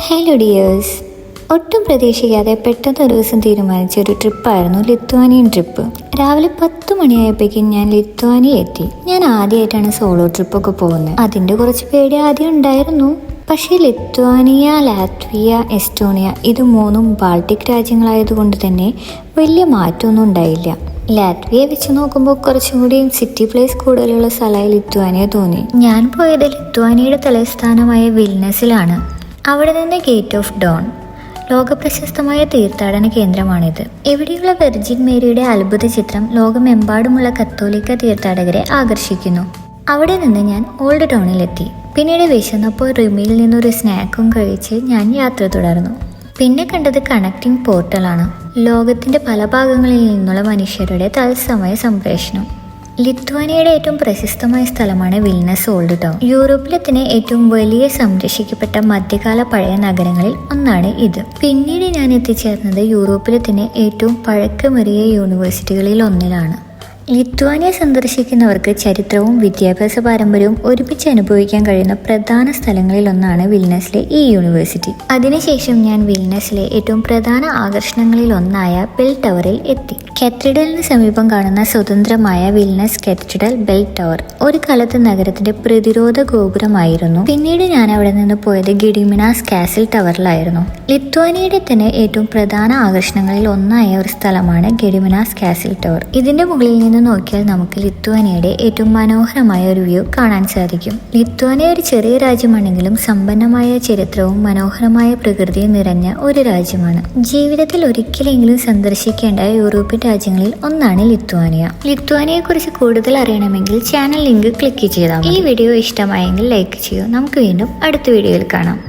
Hello dears, ഒട്ടും പ്രതീക്ഷിക്കാതെ പെട്ടെന്ന് ഒരു ദിവസം തീരുമാനിച്ച ഒരു ട്രിപ്പായിരുന്നു ലിത്വാനിയൻ ട്രിപ്പ്. രാവിലെ 10 മണിയായപ്പോഴേക്കും ഞാൻ ലിത്വാനിയ എത്തി. ഞാൻ ആദ്യമായിട്ടാണ് സോളോ ട്രിപ്പൊക്കെ പോകുന്നത്. അതിൻ്റെ കുറച്ച് പേടി ആദ്യം ഉണ്ടായിരുന്നു. പക്ഷേ ലിത്വാനിയ, ലാത്വിയ, എസ്റ്റോണിയ ഇത് മൂന്നും ബാൾട്ടിക് രാജ്യങ്ങളായതുകൊണ്ട് തന്നെ വലിയ മാറ്റമൊന്നും ഉണ്ടായില്ല. ലാറ്റ്വിയെ വെച്ച് നോക്കുമ്പോൾ കുറച്ചും കൂടി സിറ്റി പ്ലേസ് കൂടുതലുള്ള സ്ഥലമായി ലിത്വാനിയ തോന്നി. ഞാൻ പോയത് ലിത്വാനിയയുടെ തലസ്ഥാനമായ വിൽനസിലാണ്. അവിടെ നിന്ന് ഗേറ്റ് ഓഫ് ഡോൺ, ലോകപ്രശസ്തമായ തീർത്ഥാടന കേന്ദ്രമാണിത്. ഇവിടെയുള്ള വെർജിൻ മേരിയുടെ അത്ഭുത ചിത്രം ലോകമെമ്പാടുമുള്ള കത്തോലിക്ക തീർത്ഥാടകരെ ആകർഷിക്കുന്നു. അവിടെ നിന്ന് ഞാൻ ഓൾഡ് ടൗണിലെത്തി. പിന്നീട് വിശന്നപ്പോൾ റിമിയിൽ നിന്നൊരു സ്നാക്കും കഴിച്ച് ഞാൻ യാത്ര തുടർന്നു. പിന്നെ കണ്ടത് കണക്റ്റിംഗ് പോർട്ടലാണ്. ലോകത്തിന്റെ പല ഭാഗങ്ങളിൽ നിന്നുള്ള മനുഷ്യരുടെ തത്സമയ സംപ്രേഷണം. ലിത്വാനിയയുടെ ഏറ്റവും പ്രശസ്തമായ സ്ഥലമാണ് വിൽനസ് ഓൾഡ് ടൗൺ. യൂറോപ്പിലെ തന്നെ ഏറ്റവും വലിയ സംരക്ഷിക്കപ്പെട്ട മധ്യകാല പഴയ നഗരങ്ങളിൽ ഒന്നാണ് ഇത്. പിന്നീട് ഞാൻ എത്തിച്ചേർന്നത് യൂറോപ്പിലെ തന്നെ ഏറ്റവും പഴക്കമേറിയ യൂണിവേഴ്സിറ്റികളിൽ ഒന്നിലാണ്. ലിത്വാനിയ സന്ദർശിക്കുന്നവർക്ക് ചരിത്രവും വിദ്യാഭ്യാസ പാരമ്പര്യവും ഒരുമിച്ച് അനുഭവിക്കാൻ കഴിയുന്ന പ്രധാന സ്ഥലങ്ങളിൽ ഒന്നാണ് വിൽനസിലെ ഈ യൂണിവേഴ്സിറ്റി. അതിനുശേഷം ഞാൻ വിൽനസിലെ ഏറ്റവും പ്രധാന ആകർഷണങ്ങളിൽ ഒന്നായ ബെൽ ടവറിൽ എത്തി. കത്തീഡ്രലിന് സമീപം കാണുന്ന സ്വതന്ത്രമായ വിൽനസ് കത്തീഡ്രൽ ബെൽ ടവർ ഒരു കാലത്ത് നഗരത്തിന്റെ പ്രതിരോധ ഗോപുരമായിരുന്നു. പിന്നീട് ഞാൻ അവിടെ നിന്ന് പോയത് ഗെഡിമിനാസ് കാസിൽ ടവറിലായിരുന്നു. ലിത്വാനിയയുടെ തന്നെ ഏറ്റവും പ്രധാന ആകർഷണങ്ങളിൽ ഒന്നായ ഒരു സ്ഥലമാണ് ഗെഡിമിനാസ് കാസിൽ ടവർ. ഇതിന്റെ മുകളിൽ നിന്ന് നോക്കിയാൽ നമുക്ക് ലിത്വാനിയയുടെ ഏറ്റവും മനോഹരമായ ഒരു വ്യൂ കാണാൻ സാധിക്കും. ലിത്വാനിയ ഒരു ചെറിയ രാജ്യമാണെങ്കിലും സമ്പന്നമായ ചരിത്രവും മനോഹരമായ പ്രകൃതിയും നിറഞ്ഞ ഒരു രാജ്യമാണ്. ജീവിതത്തിൽ ഒരിക്കലെങ്കിലും സന്ദർശിക്കേണ്ട യൂറോപ്യൻ രാജ്യങ്ങളിൽ ഒന്നാണ് ലിത്വാനിയ. ലിത്വാനിയയെ കുറിച്ച് കൂടുതൽ അറിയണമെങ്കിൽ ചാനൽ ലിങ്ക് ക്ലിക്ക് ചെയ്താൽ. ഈ വീഡിയോ ഇഷ്ടമായെങ്കിൽ ലൈക്ക് ചെയ്യൂ. നമുക്ക് വീണ്ടും അടുത്ത വീഡിയോയിൽ കാണാം.